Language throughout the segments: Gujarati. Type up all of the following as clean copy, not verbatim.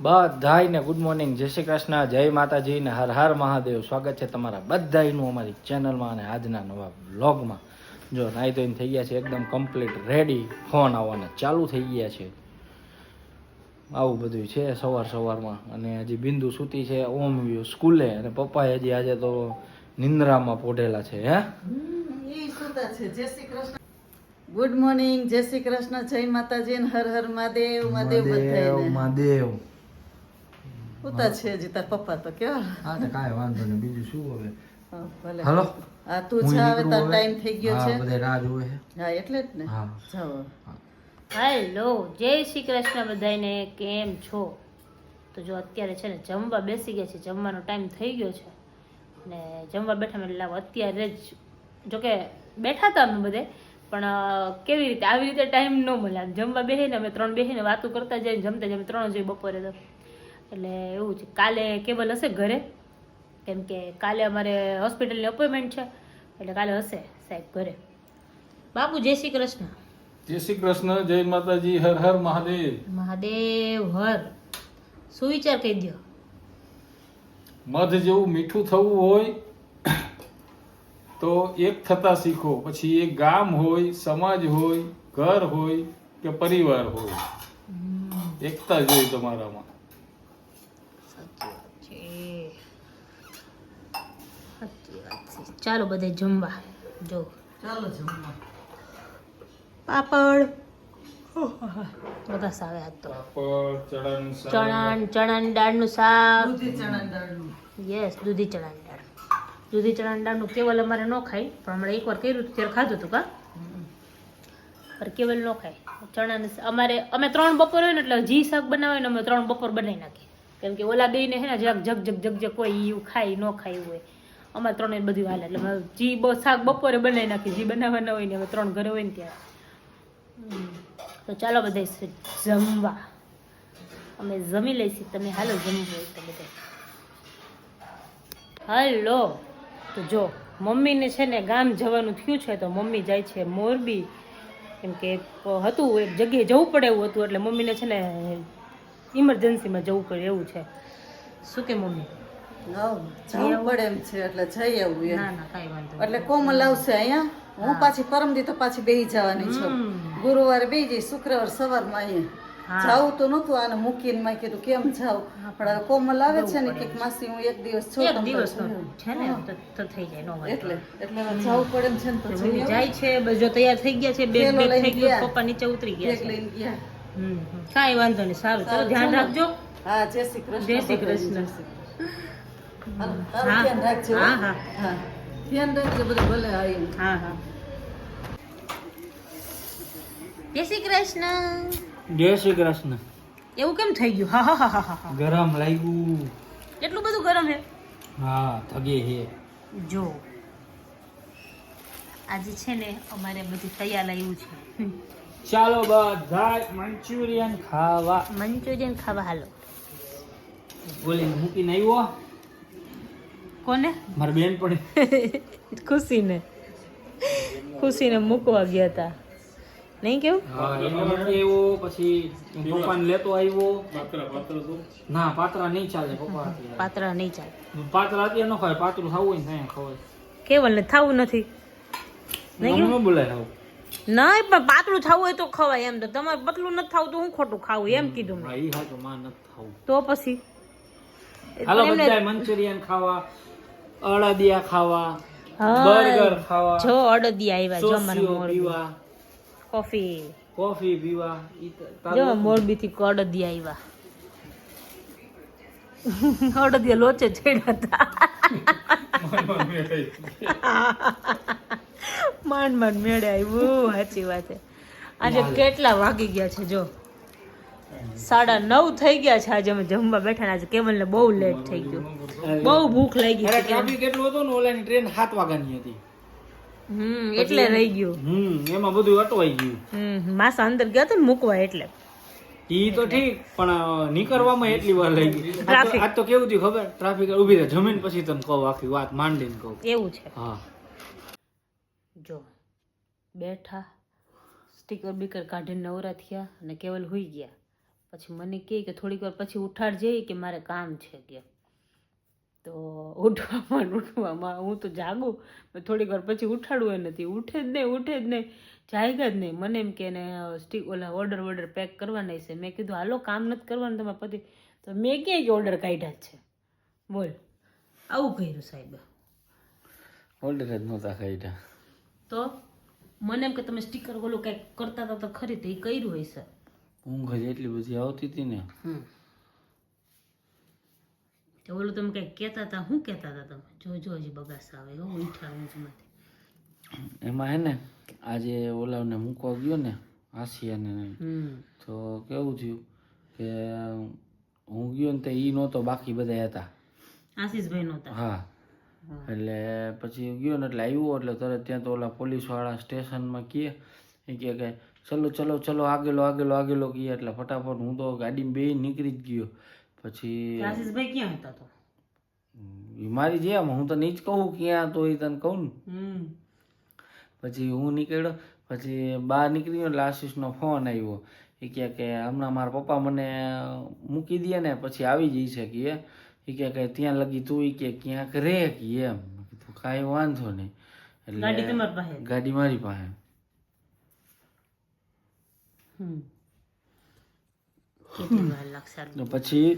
બધાયને ગુડ મોર્નિંગ, જય શ્રી કૃષ્ણ, જય માતાજી ને હર હર મહાદેવ. સ્વાગત છે તમારા બધાયનું અમારી ચેનલમાં અને આજના નવા વ્લોગમાં. જો નાઈ ધોઈને થઈ ગયા છે એકદમ કમ્પ્લીટ રેડી, ફોન આવવાના ચાલુ થઈ ગયા છે. આવું બધું છે સવારમાં. અને હજી બિંદુ સૂતી છે ઓમ વ્યુ સ્કૂલે, અને પપ્પા હજી આજે તો નિંદ્રામાં પોઢેલા છે. ગુડ મોર્નિંગ, જય શ્રી કૃષ્ણ, જય માતાજી ને હર હર મહાદેવ. મહાદેવ ઉતા છે હજી તાર પપ્પા તો કેવા. હા તો કાંઈ વાંધો નહીં, બીજું શું હવે. ભલે હાલો આ તું જા, હવે તાર ટાઈમ થઈ ગયો છે. હા બધે રાહ જોવે છે. હા એટલે જ ને. હા જાઓ. હેલો, જય શ્રી કૃષ્ણ બધાને. કેમ છો? તો જો અત્યારે છે ને જમવા બેસી ગયા છે, જમવાનો ટાઈમ થઈ ગયો છે ને જમવા બેઠા એટલે લાવો અત્યારે જ, જોકે બેઠા હતા અમે બધે, પણ કેવી રીતે આવી રીતે ટાઈમ ન મળે. જમવા બેસીને અમે ત્રણ બેસીને વાતો કરતા જઈને જમતા જમે ત્રણ જોઈએ બપોરે તો. એટલે એવું છે, કાલે કેબલ હશે ઘરે, કેમ કે કાલે અમારે હોસ્પિટલની અપોઇન્ટમેન્ટ છે, એટલે કાલે હશે સાહેબ ઘરે. બાપુ જય શ્રી કૃષ્ણ. જય શ્રી કૃષ્ણ, જય માતાજી, હર હર મહાદેવ. મહાદેવ હર. શું વિચાર કહી દો? મધ જેવું મીઠું થવું હોય તો એક થતા શીખો. પછી એક ગામ હોય, સમાજ હોય, ઘર હોય કે પરિવાર હોય, એકતા જોઈએ તમારામાં. ચાલો બધે જમવા. જો ચાલો જમવા. પાપડ બધા સાવે આજ તો. પાપડ, ચણા, ચણાની દાળનું શાક. દૂધી ચણાની દાળનું. યસ, દૂધી ચણાની દાળ. દૂધી ચણાની દાળનું કેવલ અમારે ન ખાય, પણ હમણાં એકવાર કર્યું હતું ત્યારે ખાધું હતું કા, પણ કેવલ ન ખાય. ચણાને અમે ત્રણ બપોર હોય ને એટલે જી શાક બનાવે ને અમે ત્રણ બપોર બનાવી નાખીએ, કેમ કે ઓલા બેયને હે ને જગ કોઈ એવું ખાય ન ખાય એવું હોય. અમારે ત્રણે બધું હાલે, એટલે જી શાક બપોરે બનાવી નાખીએ, જી બનાવવાના હોય ને અમે ત્રણ ઘરે હોય ને ત્યારે. તો ચાલો બધા જમવા. અમે જમી લઈશું, તમે હાલો જમવું હોય તો બધા. હાલો. તો જો મમ્મીને છે ને ગામ જવાનું થયું છે, તો મમ્મી જાય છે મોરબી, કેમ કે હતું એક જગ્યાએ જવું પડે એવું હતું, એટલે મમ્મીને છે ને ઇમરજન્સીમાં જવું પડે એવું છે. શું કે મમ્મી? જવું પડે એમ છે એટલે જઈ આવું એમ. ના ના કાંઈ વાંધો એટલે કોમલ આવશે અહીંયા. હું પાછી પરમદી તો પાછી બેહી જવાની છું. ગુરુવારે બેહી જઈ, શુક્રવાર સવારમાં અહીંયા જાવું તો નતું, આને મૂકીને મેં કીધું કેમ જાવ, પણ હવે કોમલ આવે છે ને કે માસી હું એક દિવસ છું એક દિવસ છે ને તો થઈ જાય. નો એટલે હવે જાવું પડે એમ છે ને. તો મમ્મી જાય છે, જો તૈયાર થઈ ગયા છે, બેગ થઈ ગયો, પપ્પા નીચે ઉતરી ગયા બેગ છે. લઈને ગયા. કાંઈ વાંધો નહીં, સારું. ચલો ધ્યાન રાખજો. હા, જય શ્રી કૃષ્ણ. જય શ્રી કૃષ્ણ. ધ્યાન રાખજો. હા હા હા, ધ્યાન રાખજો બધું. ભલે આવી. હા હા. જય શ્રી કૃષ્ણ. જય શ્રી કૃષ્ણ. એવું કેમ થઈ ગયું? હા હા હા હા હા. ગરમ લાગ્યું. એટલું બધું ગરમ છે? હા થગે હે. જો આજે છે ને અમારે બધું તૈયાર આવ્યું છે. ચાલો બધા મંચુરિયન ખાવા. મંચુરિયન ખાવા હાલો. બોલીને મૂકીને આવ્યો. કોને? મારી બેન પણ. ખુશીને મૂકવા ગયા હતા, નહીં કેવું? હા એને આવ્યો, પછી પપ્પાને લેતો આવ્યો. ના પાત્રા નહીં ચાલે પપ્પા. પાતરા નહીં ચાલે. પાત્રા અત્યારે ન ખાય, પાતળું ખાવું હોય ને ત્યાં ખવાય. કેવલ ને થવું નથી, નહીં ન બોલાય ખાવું. નહીં પણ પાતળું થવું હોય તો ખવાય એમ. તો તમારે પતલું નથી થવું તો હું ખોટું ખાવું એમ કીધું મેં. હા ઈ હાચું, માં નથી ખાવું. તો પછી હાલો બધા મંચુરિયન ખાવા, અળદિયા ખાવા, બર્ગર ખાવા, જો અડદિયા આવ્યા, જો મને સોસિયો મોરબી પીવા, કોફી પીવા. જો મોરબી થી અડદિયા આવ્યા. અડદિયા લોચે ચડ્યા હતા. માંડ મેળે આવ્યું. સાચી વાત છે. આજે કેટલા વાગી ગયા છે? જો 9:30 થઈ ગયા છે. આજે અમે જમવા બેઠા. આજે કેવલ ને બહુ લેટ થઈ ગયું, બહુ ભૂખ લાગી છે. ટ્રાફિક એટલું હતું ને, ઓલાની ટ્રેન 7 વાગ્યાની હતી. એટલે રહી ગયું. એમાં બધું અટવાઈ ગયું. માસા અંદર ગયા હતા ને મૂકવા, એટલે ઈ તો ઠીક, પણ નીકળવામાં એટલી વાર લાગી. આજ તો કેવું થયું ખબર? ટ્રાફિક ઉભી રહે, જમીન પછી તમે કહો, આખી વાત માંડીને કહું. એવું છે. હા જો બેઠા, સ્ટીકર બીકર કાઢીને નવરા થયા અને કેવલ હુઈ ગયા. પછી મને કહે કે થોડીક વાર પછી ઉઠાડજે કે મારે કામ છે કે. તો ઉઠવામાં હું તો જાગું, થોડીક વાર પછી ઉઠાડવું એ નથી, ઉઠે જ નહીં, જાગ્યા જ નહીં. મને એમ કે એને ઓલા ઓર્ડર પેક કરવાના છે. મેં કીધું હાલો કામ નથી કરવાનું તમારા પતિ, તો મેં ક્યાંય ઓર્ડર કાઢ્યા જ છે, બોલ આવું કર્યું સાહેબ. ઓર્ડર જ નહોતા કાઢ્યા. તો મને એમ કે તમે સ્ટીકર ઓલું કંઈક કરતા હતા તો ખરી, તો એ કર્યું હોય સર. ઊંઘ જ એટલી બધી આવતી હતી ને. તો ઓલું તમે કંઈક કહેતા હતા, શું કહેતા હતા તમે? જો હજી બગાસ આવે હો ઉઠા ઊંઘમાંથી. એમાં હે ને આજે ઓલાને મૂકવા ગયો ને આસિયાને, તો કેવું થયું કે હું ગયો ને તો ઈ નહોતો, બાકી બધા હતા. આશીષભાઈ નહોતા. હા, એટલે પછી ગયો ને એટલે આવ્યો એટલે તરત ત્યાં તો ઓલા પોલીસવાળા સ્ટેશનમાં કહે કે ચલો આગેલો કહે, એટલે ફટાફટ હું તો ગાડીમાં બેસી નીકળી જ ગયો. પછી આશીષભાઈ ક્યાં હતા તો? ઈ મારી જેમ, હું તને ઈ જ કહું ક્યાં તો એ તને કહું ને. પછી હું નીકળ્યો, પછી બહાર નીકળ્યો એટલે આશીષનો ફોન આવ્યો. એ કહે કે હમણાં મારા પપ્પા મને મૂકી દે ને પછી આવી જઈશે કે. એ કે ત્યાં લગી તું ઈ કે ક્યાંક રે કે એમ. કીધું કાંઈ વાંધો નહીં. ગાડી તમારી પાસે? ગાડી મારી પાસે. પછી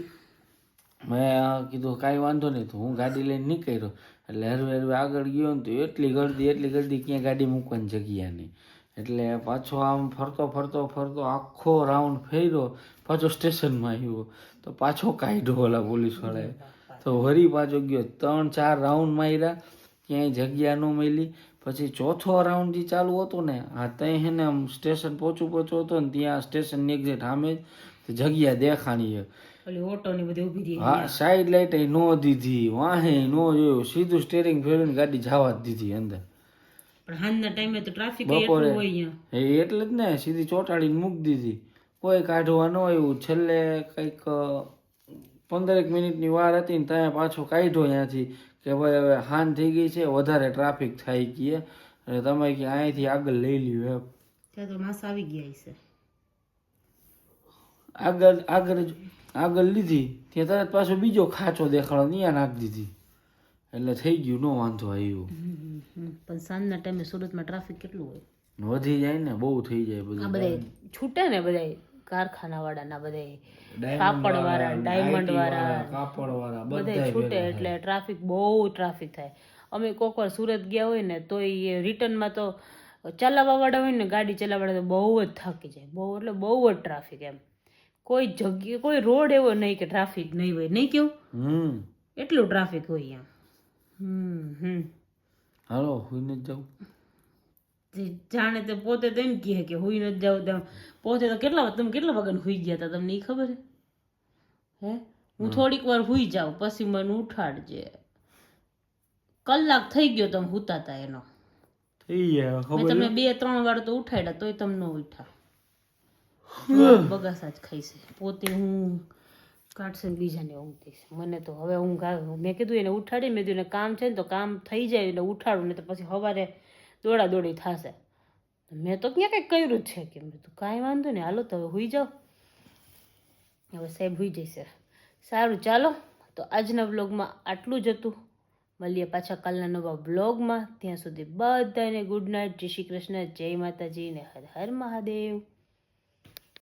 મેં કીધું કાંઈ વાંધો નહીં, તો હું ગાડી લઈને નીકળ્યો. એટલે હરવે આગળ ગયો ને તો એટલી ગળદી ક્યાં ગાડી મૂકવાની જગ્યા નહીં. એટલે પાછો આમ ફરતો આખો રાઉન્ડ ફેર્યો, પાછો સ્ટેશનમાં આવ્યો, તો પાછો કાઢ્યો ઓલા પોલીસવાળાએ. તો વળી પાછો ગયો, 3-4 રાઉન્ડ માર્યા, ક્યાંય જગ્યા ન મળી. પછી ચોથો રાઉન્ડ જે ચાલુ હતો ને, ત્યાં હે ને આમ સ્ટેશન પહોંચો હતો ને, ત્યાં સ્ટેશનની એક્ઝેક્ટ સામે જગ્યા દેખાણી. ઓટોની બધી ઊભી રહી. હા, સાઈડ લાઈટ નો દીધી, વાહે નો જોયું, સીધું સ્ટેરિંગ ફેરવીને ગાડી જવા જ દીધી અંદર. પણ હાંજના ટાઈમે તો ટ્રાફિક બપોરે હોય અહીંયા. એટલે જ ને સીધી ચોટાડીને મૂકી દીધી, કોઈ કાઢવા ન આવ્યું. છેલ્લે કંઈક 15 મિનિટની વાર હતી ને ત્યાં પાછો કાઢ્યો ત્યાંથી કે ભાઈ હવે હાન થઈ ગઈ છે, વધારે ટ્રાફિક થાય કે અને તમે કે અહીંથી આગળ લઈ લ્યો એમ. ત્યાં તો માસ આવી ગયા છે. આગળ લીધી ત્યાં તરત પાછો બીજો ખાંચો દેખાડો, ત્યાં નાખી દીધી. એટલે થઈ ગયું, નો વાંધો આવ્યો. પણ સાંજના ટાઈમે સુરતમાં ટ્રાફિક કેટલું હોય? વધી જાય ને, બહુ થઈ જાય બધું. આ બધા છૂટે ને, બધા કારખાના વાળાના, બધા કાપડ વાળા, ડાયમંડ વાળા, કાપડ વાળા બધા છૂટે એટલે ટ્રાફિક બહુ ટ્રાફિક થાય. અમે કોક વાર સુરત ગયા હોય ને તો એ રિટર્નમાં તો ચલાવવા વાળા હોય ને, ગાડી ચલાવવા વાળા તો બહુ જ થાકી જાય, બહુ એટલે બહુ જ ટ્રાફિક. એમ કોઈ જગ્યા કોઈ રોડ એવો નહીં કે ટ્રાફિક નહીં હોય, નહીં કેવું એટલું ટ્રાફિક હોય અહીંયા. હાલો હુઈને જ જાઉં. જાણે તે પોતે તો એમ કહે કે હુઈ નથી જાવ. પોતે તો તમે કેટલા વાગ્યાને હુઈ ગયા હતા તમને એ ખબર હે? હું થોડીક વાર હુઈ જાઉં પછી મને ઉઠાડજે. કલાક થઈ ગયો તમે હુતા હતા એનો. થઈ ગયા મેં તમને 2-3 વાર તો ઉઠાડ્યા તોય તમે ન ઉઠા. બગાસા જ ખાઈ છે પોતે. હું કાઢશે ને બીજાને ઊંઘતી છે. મને તો હવે ઊંઘ આવે. મેં કીધું એને ઉઠાડી, મેં કીધું એને કામ છે ને તો કામ થઈ જાય એટલે ઉઠાડું, ને તો પછી સવારે દોડાદોડી થશે. મેં તો ક્યાં કંઈક કર્યું જ છે કે મેં તો કાંઈ વાંધો નહીં, હાલો તો હવે હુઈ જાઓ. હવે સાહેબ હુઈ જશે. સારું ચાલો, તો આજના બ્લોગમાં આટલું જ હતું. મળીએ પાછા કાલના નવા બ્લોગમાં. ત્યાં સુધી બધાને ગુડ નાઇટ, જય શ્રી કૃષ્ણ, જય માતાજી ને હર હર મહાદેવ.